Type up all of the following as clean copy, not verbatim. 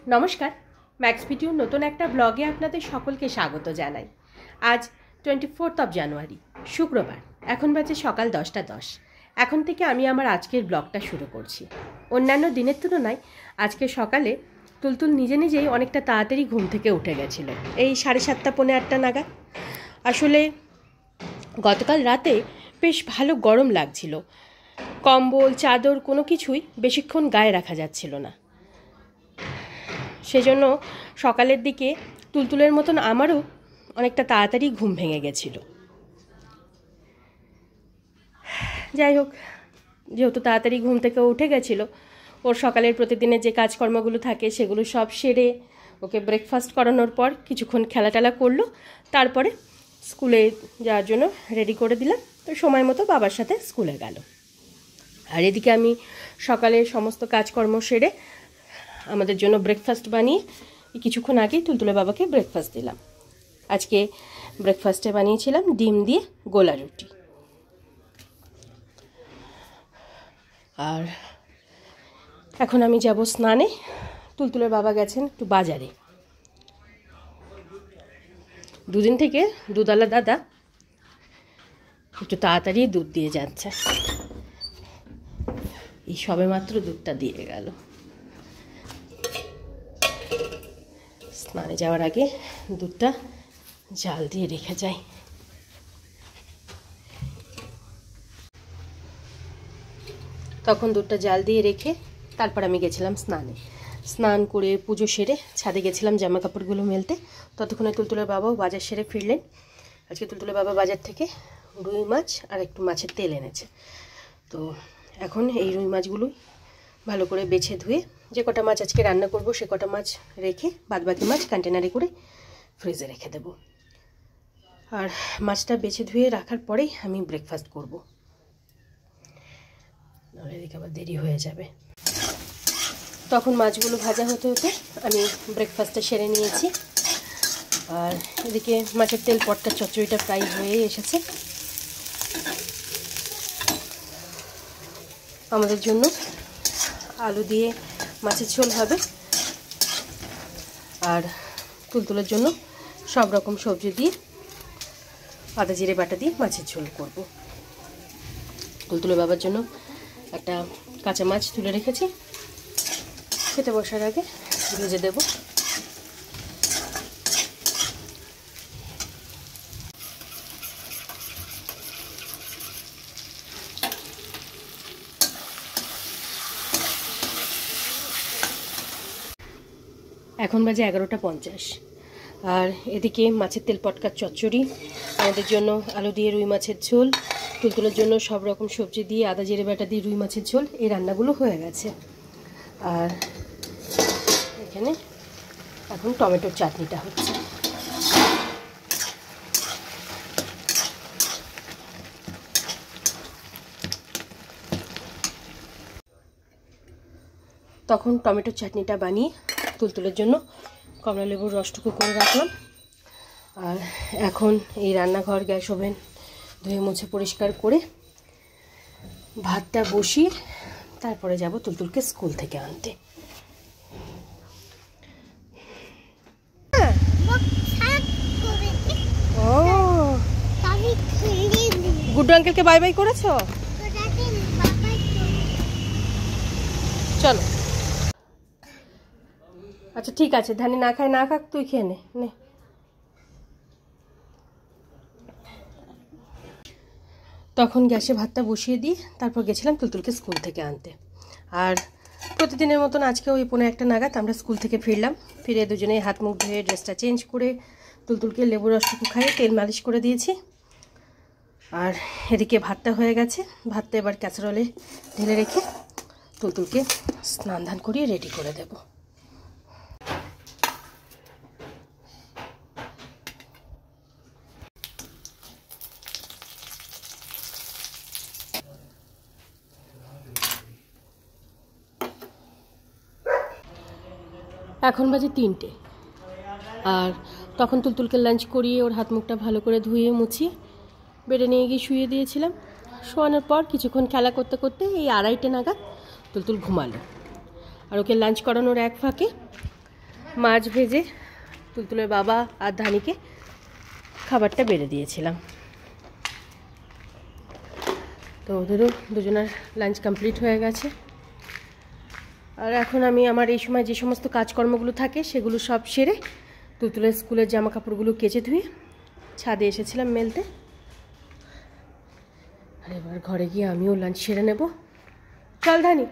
নমস্কার, ম্যাক্স ভিডিওর নতুন একটা ব্লগে আপনাদের সকলকে স্বাগত জানাই। আজ 24 জানুয়ারি শুক্রবার, এখন বাজে সকাল 10:10। এখন থেকে আমি আমার আজকের ব্লগটা শুরু করছি। অন্যান্য দিনের তুলনায় আজকে সকালে তুলতুল নিজে নিজেই অনেকটা তাড়াতাড়ি ঘুম থেকে উঠে গেছিল, এই 7:30 পৌনে 8টা নাগাদ। আসলে গতকাল রাতে বেশ ভালো গরম লাগছিল, কম্বল চাদর কোনো কিছুই বেশিক্ষণ গায়ে রাখা যাচ্ছিল না। সেজন্য সকালের দিকে তুলতুলের মতন আমারও অনেকটা তাড়াতাড়ি ঘুম ভেঙে গেছিল। যাই হোক, যেহেতু তাড়াতাড়ি ঘুম থেকে উঠে গেছিলো, ওর সকালের প্রতিদিনের যে কাজকর্মগুলো থাকে সেগুলো সব সেরে ওকে ব্রেকফাস্ট করানোর পর কিছুক্ষণ খেলাটেলা করলো, তারপরে স্কুলে যাওয়ার জন্য রেডি করে দিলাম। তো সময় মতো বাবার সাথে স্কুলে গেল। আর এদিকে আমি সকালের সমস্ত কাজকর্ম সেরে আমাদের জন্য ব্রেকফাস্ট বানিয়ে কিছুক্ষণ আগেই তুলতুলে বাবাকে ব্রেকফাস্ট দিলাম। আজকে ব্রেকফাস্টে বানিয়েছিলাম ডিম দিয়ে গোলা রুটি। আর এখন আমি যাব স্নানে। তুলতুলের বাবা গেছেন একটু বাজারে। দুদিন থেকে দুধওয়ালা দাদা একটু তাড়াতাড়ি দুধ দিয়ে যাচ্ছে। এই সবে মাত্র দুধটা দিয়ে গেল। স্নানে যাওয়ার আগে দুধটা জাল দিয়ে রেখে যাই। তখন দুধটা জাল দিয়ে রেখে তারপর আমি গেছিলাম স্নানে। স্নান করে পুজো সেরে ছাদে গেছিলাম জামা কাপড়গুলো মেলতে। ততক্ষণে তুলতুলের বাবাও বাজার সেরে ফিরলেন। আজকে তুলতুলের বাবা বাজার থেকে রুই মাছ আর একটু মাছের তেল এনেছে। তো এখন এই রুই মাছগুলোই ভালো করে বেছে ধুয়ে যে কটা মাছ আজকে রান্না করব সে কটা মাছ রেখে বাদবাকি মাছ কন্টেনারে করে ফ্রিজে রেখে দেব। আর মাছটা বেছে ধুয়ে রাখার পরেই আমি ব্রেকফাস্ট করব, নাহলে এদিকে আবার দেরি হয়ে যাবে। তখন মাছগুলো ভাজা হতে হতে আমি ব্রেকফাস্টটা সেরে নিয়েছি। আর এদিকে মাছের তেল পটকা চচ্চড়িটা প্রায় হয়ে এসেছে। আমাদের জন্য আলু দিয়ে মাছের ঝোল হবে, আর তুলতুলের জন্য সব রকম সবজি দিয়ে আদা জিরে বাটা দিয়ে মাছের ঝোল করব। তুলতুলের বাবার জন্য একটা কাঁচা মাছ তুলে রেখেছি, খেতে বসার আগে ভেজে দেব। এখন বাজে 11:50। আর এদিকে মাছের তেল পটকার চচ্চড়ি, আমাদের জন্য আলু দিয়ে রুই মাছের ঝোল, তুলতুলের জন্য সব রকম সবজি দিয়ে আদা জিরে বাটা দিয়ে রুই মাছের ঝোল, এই রান্নাগুলো হয়ে গেছে। আর এখানে এখন টমেটোর চাটনিটা হচ্ছে। তখন টমেটোর চাটনিটা বানিয়ে তুলতুলের জন্য কমলা লেবুর রসটুকু করে রাখলাম। আর এখন এই রান্নাঘর গ্যাস ওভেন ধুয়ে মুছে পরিষ্কার করে ভাতটা বসিয়ে তারপরে যাব তুলতুলকে স্কুল থেকে আনতে। ও, গুড্ডু আঙ্কেলকে বাই বাই করেছো? চলো, আচ্ছা ঠিক আছে। ধানি না খায় না খাক, তুই খেয়ে নে। তখন গ্যাসে ভাতটা বসিয়ে দিয়ে তারপর গেছিলাম তুলতুলকে স্কুল থেকে আনতে। আর প্রতিদিনের মতন আজকে ওই 1:15 নাগাদ আমরা স্কুল থেকে ফিরলাম। ফিরে দুজনেই হাত মুখ ধুয়ে ড্রেসটা চেঞ্জ করে তুলতুলকে লেবু রসটুকু খাইয়ে তেল মালিশ করে দিয়েছি। আর এদিকে ভাতটা হয়ে গেছে। ভাতটা এবার ক্যাসারোলে ঢেলে রেখে তুলতুলকে স্নান ধান করিয়ে রেডি করে দেব। এখন বাজে 3টে। আর তখন তুলতুলকে লাঞ্চ করিয়ে ওর হাত মুখটা ভালো করে ধুয়ে মুছিয়ে বেডে নিয়ে গিয়ে শুয়ে দিয়েছিলাম। শোয়ানোর পর কিছুক্ষণ খেলা করতে করতে এই 2:30 নাগাদ তুলতুল ঘুমালো। আর ওকে লাঞ্চ করানোর এক ফাঁকে মাছ ভেজে তুলতুলের বাবা আর ধানিকে খাবারটা বেড়ে দিয়েছিলাম। তো ওদেরও দুজনের লাঞ্চ কমপ্লিট হয়ে গেছে। আর এখন আমি আমার এই সময় যে সমস্ত কাজকর্মগুলো থাকে সেগুলো সব সেরে তুলতুলের স্কুলের জামা কাপড়গুলো কেচে ধুয়ে ছাদে এসেছিলাম মেলতে। আর এবার ঘরে গিয়ে আমিও লাঞ্চ সেরে নেব। চল ধানি।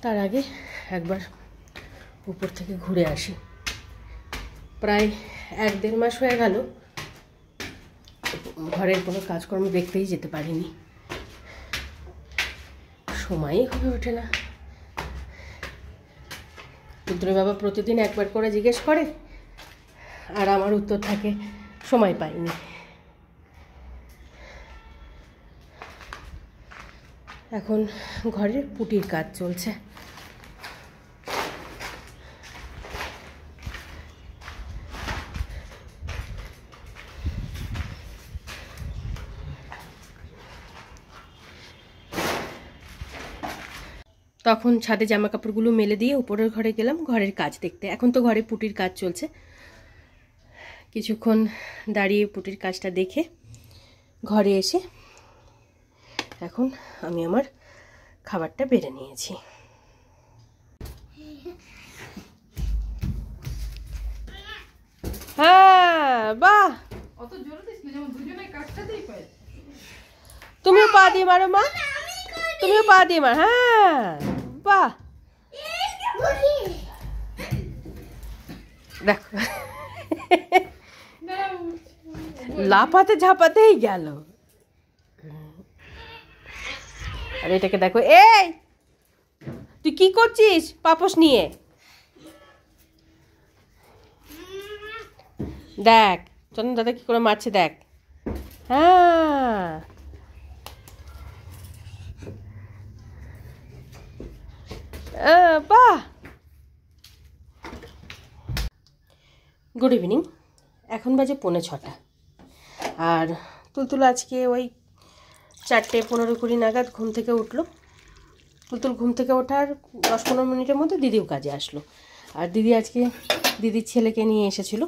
তার আগে একবার উপর থেকে ঘুরে আসি। প্রায় 1-1.5 মাস হয়ে গেল ঘরের কোনো কাজকর্ম দেখতেই যেতে পারিনি, সময়ই হয়ে ওঠে না। তুলতুলের বাবা প্রতিদিন একবার করে জিজ্ঞেস করে, আর আমার উত্তর থাকে সময় পাইনি। এখন ঘরের পুটির কাজ চলছে। তখন ছাদে জামা কাপড়গুলো মেলে দিয়ে উপরের ঘরে গেলাম ঘরের কাজ দেখতে। এখন তো ঘরে পুটির কাজ চলছে। কিছুক্ষণ দাঁড়িয়ে পুটির কাজটা দেখে ঘরে এসে এখন আমি আমার খাবারটা বেড়ে নিয়েছি। হ্যাঁ বাহ, তুমিও পা দিয়ে মারো মা, তুমিও পা দিয়ে মার। হ্যাঁ বাহ, দেখো লাফাতে ঝাপাতেই গেল। আর এটাকে দেখো, এই তুই কি করছিস পাপোশ নিয়ে? দেখ চন্দন দাদা কি করে মারছে দেখ। হ্যাঁ বাহ। Good evening. এখন বাজে 6:45। আর তুলতুল আজকে ওই 4:15-20 নাগাদ ঘুম থেকে উঠলো। তুলতুল ঘুম থেকে ওঠার 10-15 মিনিটের মধ্যে দিদিও কাজে আসলো। আর দিদি আজকে দিদির ছেলেকে নিয়ে এসেছিল।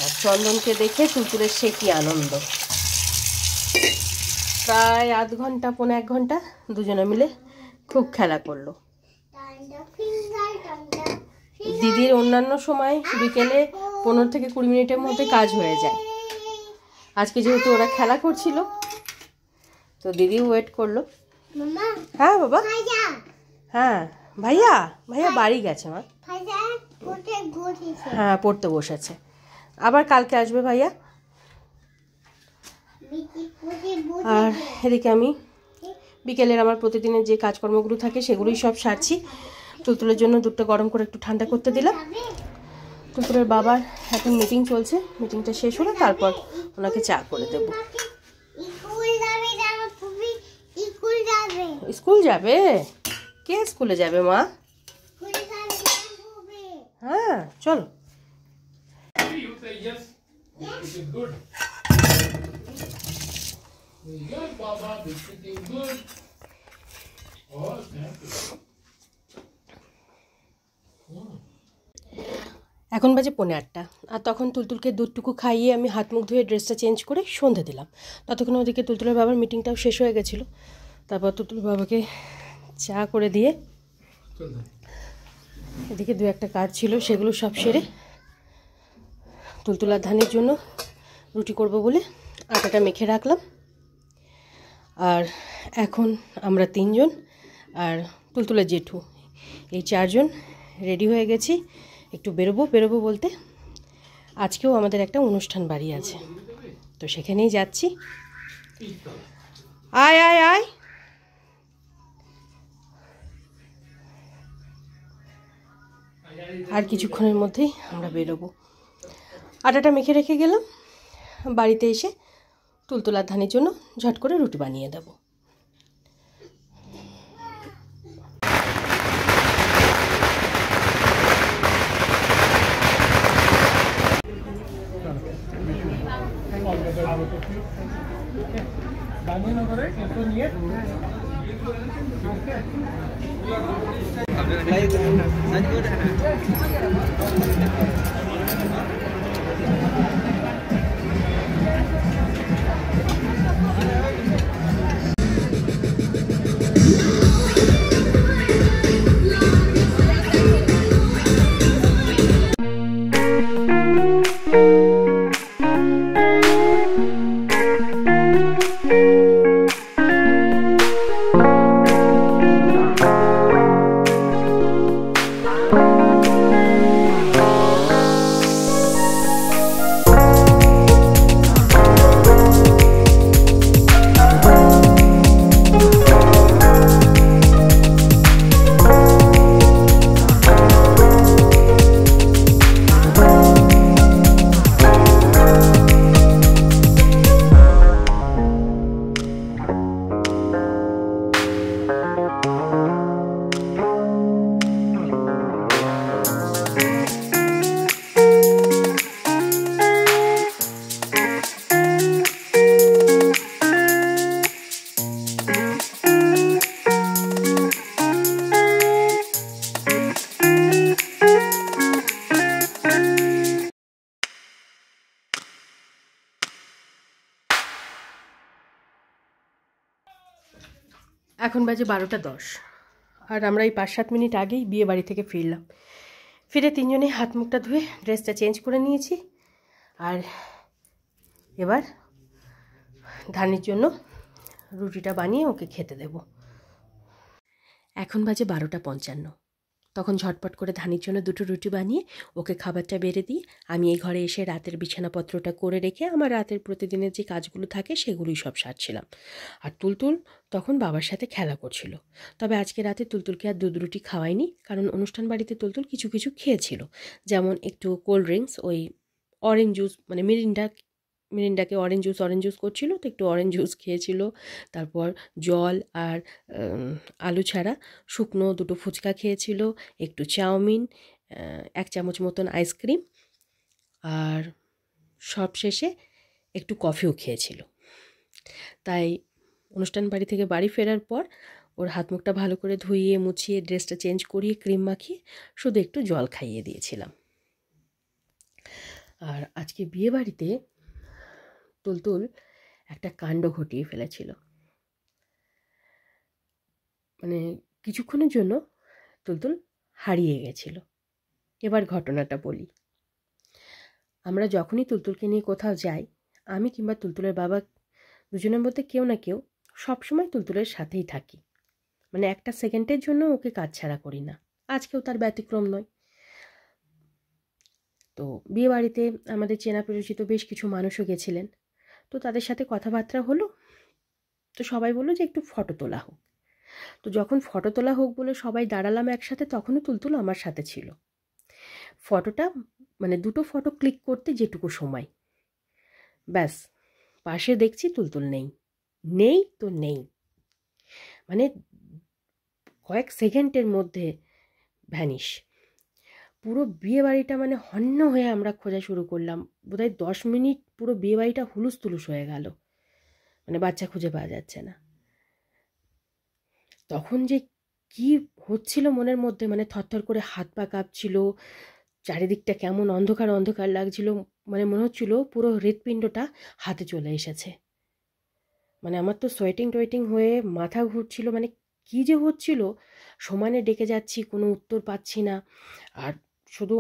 আর চন্দনকে দেখে তুলতুলের সে কি আনন্দ। প্রায় আধ ঘন্টা 1 ঘন্টা দুজনে মিলে খুব খেলা করলো। দিদির অন্যান্য সময় বিকেলে 15-20 মিনিটের মধ্যে কাজ হয়ে যায়। আজকে যেহেতু ওরা খেলা করছিল তো দিদিও ওয়েট করলো। হ্যাঁ বাবা, হ্যাঁ ভাইয়া ভাইয়া বাড়ি গেছে মা। হ্যাঁ পড়তে বসেছে, আবার কালকে আসবে ভাইয়া। আর এদিকে আমি বিকেলের আমার প্রতিদিনের যে কাজকর্মগুলো থাকে সেগুলোই সব সারছি। তুলতুলের জন্য দুধটা গরম করে একটু ঠান্ডা করতে দিলাম। তুলতুলের বাবার এখন মিটিং চলছে, মিটিংটা শেষ হলে তারপর ওনাকে চা করে দেব। স্কুল যাবে? কে স্কুলে যাবে মা? হ্যাঁ চলো। এখন বাজে 8:15। আর তখন তুলতুলকে দুধটুকু খাইয়ে আমি হাত মুখ ধুয়ে ড্রেসটা চেঞ্জ করে সন্ধে দিলাম। ততক্ষণ ওদিকে তুলতুলের বাবার মিটিংটাও শেষ হয়ে গেছিলো। তারপর তুলতুলের বাবাকে চা করে দিয়ে এদিকে 2-1 কাজ ছিল সেগুলো সব সেরে তুলতুল আর ধানের জন্য রুটি করব বলে আটাটা মেখে রাখলাম। আর এখন আমরা 3 জন আর তুলতুলের জেঠু এই 4 জন রেডি হয়ে গেছি। একটু বেরোবো বলতে আজকেও আমাদের একটা অনুষ্ঠান বাড়ি আছে, তো সেখানেই যাচ্ছি। আয় আয় আয়। আর কিছুক্ষণের মধ্যেই আমরা বেরোবো। আটাটা মেখে রেখে গেলাম, বাড়িতে এসে তুলতুল আর ধানের জন্য ঝট করে রুটি বানিয়ে দেবো। গান্ধীনগরে কিন্তু নিয়ে এখন বাজে 12টা 10, আর আমরা এই 5-7 মিনিট আগেই বিয়ে বাড়ি থেকে ফিরলাম। ফিরে তিনজনে হাত মুখটা ধুয়ে ড্রেসটা চেঞ্জ করে নিয়েছি, আর এবার ধানির জন্য রুটিটা বানিয়ে ওকে খেতে দেব। এখন বাজে 12টা 55। তখন ঝটপট করে ধানির জন্য 2টো রুটি বানিয়ে ওকে খাবারটা বেড়ে দিই। আমি এই ঘরে এসে রাতের বিছানাপত্রটা করে রেখে আমার রাতের প্রতিদিনের যে কাজগুলো থাকে সেগুলোই সব সারছিলাম। আর তুলতুল তখন বাবার সাথে খেলা করছিল। তবে আজকে রাতে তুলতুলকে আর দুধ রুটি খাওয়াইনি, কারণ অনুষ্ঠান বাড়িতে তুলতুল কিছু কিছু খেয়েছিল, যেমন একটু কোল্ড ড্রিঙ্কস, ওই অরেঞ্জ জুস, মানে মিরিন্ডাকে অরেঞ্জ জুস করছিল, তো একটু অরেঞ্জ জুস খেয়েছিল। তারপর জল আর আলু ছাড়া শুকনো 2টো ফুচকা খেয়েছিল, একটু চাউমিন, 1 চামচ মতন আইসক্রিম, আর সবশেষে একটু কফিও খেয়েছিল। তাই অনুষ্ঠান বাড়ি থেকে বাড়ি ফেরার পর ওর হাত মুখটা ভালো করে ধুইয়ে মুছিয়ে ড্রেসটা চেঞ্জ করিয়ে ক্রিম মাখিয়ে শুধু একটু জল খাইয়ে দিয়েছিলাম। আর আজকে বিয়ে বাড়িতে তুলতুল একটা কাণ্ড ঘটিয়ে ফেলেছিল। মানে কিছুক্ষণের জন্য তুলতুল হারিয়ে গেছিল। এবার ঘটনাটা বলি। আমরা যখনই তুলতুলকে নিয়ে কোথাও যাই, আমি কিংবা তুলতুলের বাবা, দুজনের মধ্যে কেউ না কেউ সবসময় তুলতুলের সাথেই থাকি। মানে একটা সেকেন্ডের জন্য ওকে কাজ ছাড়া করি না। আজকেও তার ব্যতিক্রম নয়। তো বিয়ে বাড়িতে আমাদের চেনা পরিচিত বেশ কিছু মানুষও গেছিলেন। তো তাদের সাথে কথাবার্তা হলো। তো সবাই বললো যে একটু ফটো তোলা হোক। তো যখন ফটো তোলা হোক বলে সবাই দাঁড়ালাম একসাথে, তখনও তুলতুল আমার সাথে ছিল। ফটোটা মানে 2টো ফটো ক্লিক করতে যেটুকু সময়, ব্যাস পাশে দেখছি তুলতুল নেই। নেই তো নেই, মানে কয়েক সেকেন্ডের মধ্যে ভ্যানিশ। পুরো বিয়ে বাড়িটা মানে হন্য হয়ে আমরা খোঁজা শুরু করলাম। বোধহয় 10 মিনিট পুরো বিয়ে বাড়িটা হুলুস তুলুস হয়ে গেল, মানে বাচ্চা খুঁজে পাওয়া যাচ্ছে না। তখন যে কি হচ্ছিল মনের মধ্যে, মানে থরথর করে হাত পা কাঁপছিল, চারিদিকটা কেমন অন্ধকার অন্ধকার লাগছিল, মানে মনে হচ্ছিল পুরো হৃৎপিণ্ডটা হাতে চলে এসেছে। মানে আমার তো সোয়েটিং হয়ে মাথা ঘুরছিল, মানে কি যে হচ্ছিল। সমানে ডেকে যাচ্ছি, কোনো উত্তর পাচ্ছি না। আর শুধু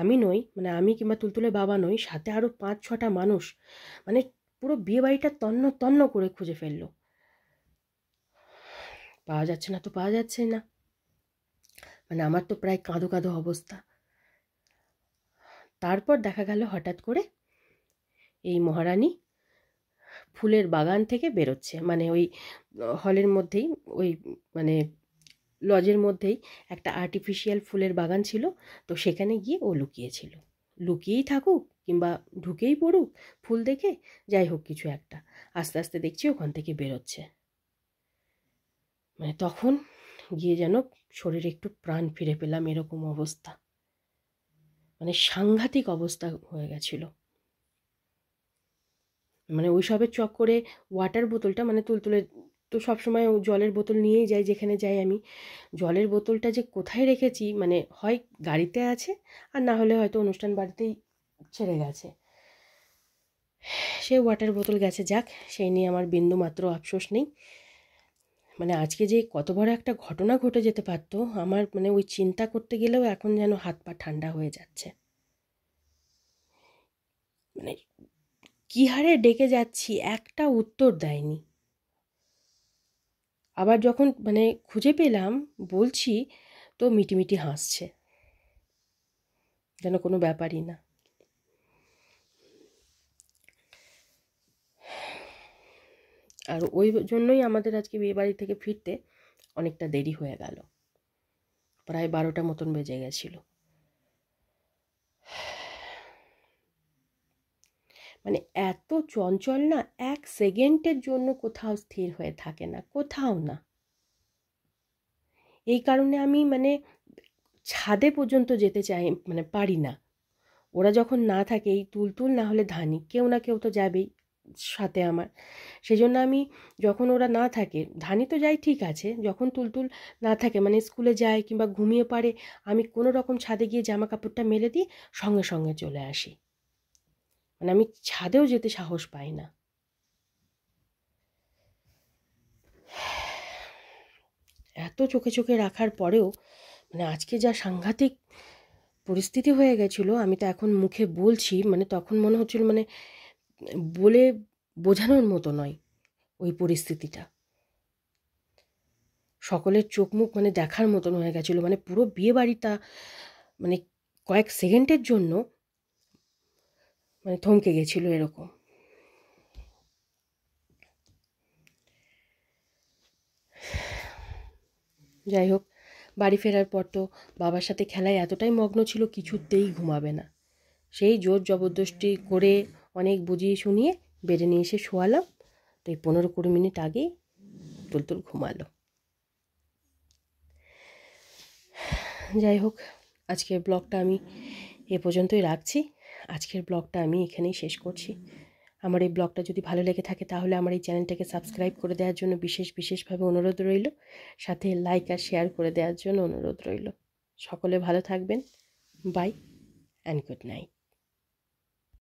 আমি নই, মানে আমি কিংবা তুলতুলের বাবা নই, সাথে আরও 5-6টা মানুষ, মানে পুরো বিয়ে বাড়িটা তন্ন তন্ন করে খুঁজে ফেললো। পাওয়া যাচ্ছে না তো পাওয়া যাচ্ছে না, মানে আমার তো প্রায় কাঁদো কাঁদো অবস্থা। তারপর দেখা গেল হঠাৎ করে এই মহারানী ফুলের বাগান থেকে বেরোচ্ছে, মানে ওই হলের মধ্যেই, ওই মানে লজের মধ্যেই একটা আর্টিফিশিয়াল ফুলের বাগান ছিল। তো সেখানে গিয়ে ও লুকিয়েছিল। লুকিয়েই থাকুক কিংবা ঢুকেই পড়ুক ফুল দেখে, যাই হোক কিছু একটা, আস্তে আস্তে দেখছি ওখান থেকে বেরোচ্ছে। মানে তখন গিয়ে যেন শরীরে একটু প্রাণ ফিরে পেলাম, এরকম অবস্থা, মানে সাংঘাতিক অবস্থা হয়ে গেছিল। মানে ওই সবের চক্করে ওয়াটার বোতলটা, মানে তো সবসময় ও জলের বোতল নিয়েই যাই, যেখানে যাই আমি। জলের বোতলটা যে কোথায় রেখেছি, মানে হয় গাড়িতে আছে আর না হলে হয়তো অনুষ্ঠান বাড়িতেই ছেড়ে গেছে। সে ওয়াটার বোতল গেছে, যাক, সেই নিয়ে আমার বিন্দু মাত্র আফসোস নেই। মানে আজকে যে কত বড় একটা ঘটনা ঘটে যেতে পারতো, আমার মানে ওই চিন্তা করতে গেলেও এখন যেন হাত পা ঠান্ডা হয়ে যাচ্ছে। মানে কী হারে ডেকে যাচ্ছি, একটা উত্তর দেয়নি। আবার যখন মানে খুঁজে পেলাম বলছি, তো মিটিমিটি হাসছে, যেন কোনো ব্যাপারই না। আর ওই জন্যই আমাদের আজকে বিয়েবাড়ি থেকে ফিরতে অনেকটা দেরি হয়ে গেল, প্রায় 12টা মতন বেজে গেছিল। মানে এত চঞ্চল না, 1 সেকেন্ডের জন্য কোথাও স্থির হয়ে থাকে না, কোথাও না। এই কারণে আমি মানে ছাদে পর্যন্ত যেতে চাই, মানে পারি না। ওরা যখন না থাকে, এই তুলতুল না হলে ধানি, কেউ না কেউ তো যাবেই সাথে আমার। সেজন্য আমি যখন ওরা না থাকে, ধানি তো যাই ঠিক আছে, যখন তুলতুল না থাকে মানে স্কুলে যায় কিংবা ঘুমিয়ে পারে, আমি কোনো রকম ছাদে গিয়ে জামা কাপড়টা মেলে দিই, সঙ্গে সঙ্গে চলে আসি। মানে আমি ছাদেও যেতে সাহস পাই না। এত চোখে চোখে রাখার পরেও মানে আজকে যা সাংঘাতিক পরিস্থিতি হয়ে গেছিলো, আমি তো এখন মুখে বলছি, মানে তখন মনে হচ্ছিল মানে বলে বোঝানোর মতো নয় ওই পরিস্থিতিটা। সকলের চোখ মুখ মানে দেখার মতন হয়ে গেছিলো, মানে পুরো বিয়ে বাড়িটা মানে কয়েক সেকেন্ডের জন্য মানে থমকে গেছিলো এরকম। যাই হোক, বাড়ি ফেরার পর তো বাবার সাথে খেলায় এতটাই মগ্ন ছিল, কিছুতেই ঘুমাবে না। সেই জোর জবরদস্তি করে অনেক বুঝিয়ে শুনিয়ে বেডে নিয়ে এসে শোয়ালাম। তো এই 15-20 মিনিট আগেই তুলতুল ঘুমালো। যাই হোক, আজকের ব্লগটা আমি এ পর্যন্তই রাখছি। আজকের ব্লগটা আমি এখানেই শেষ করছি। আমার এই ব্লগটা যদি ভালো লেগে থাকে তাহলে আমার এই চ্যানেলটাকে সাবস্ক্রাইব করে দেওয়ার জন্য বিশেষভাবে অনুরোধ রইল, সাথে লাইক আর শেয়ার করে দেওয়ার জন্য অনুরোধ রইল। সকলে ভালো থাকবেন। Bye and good night.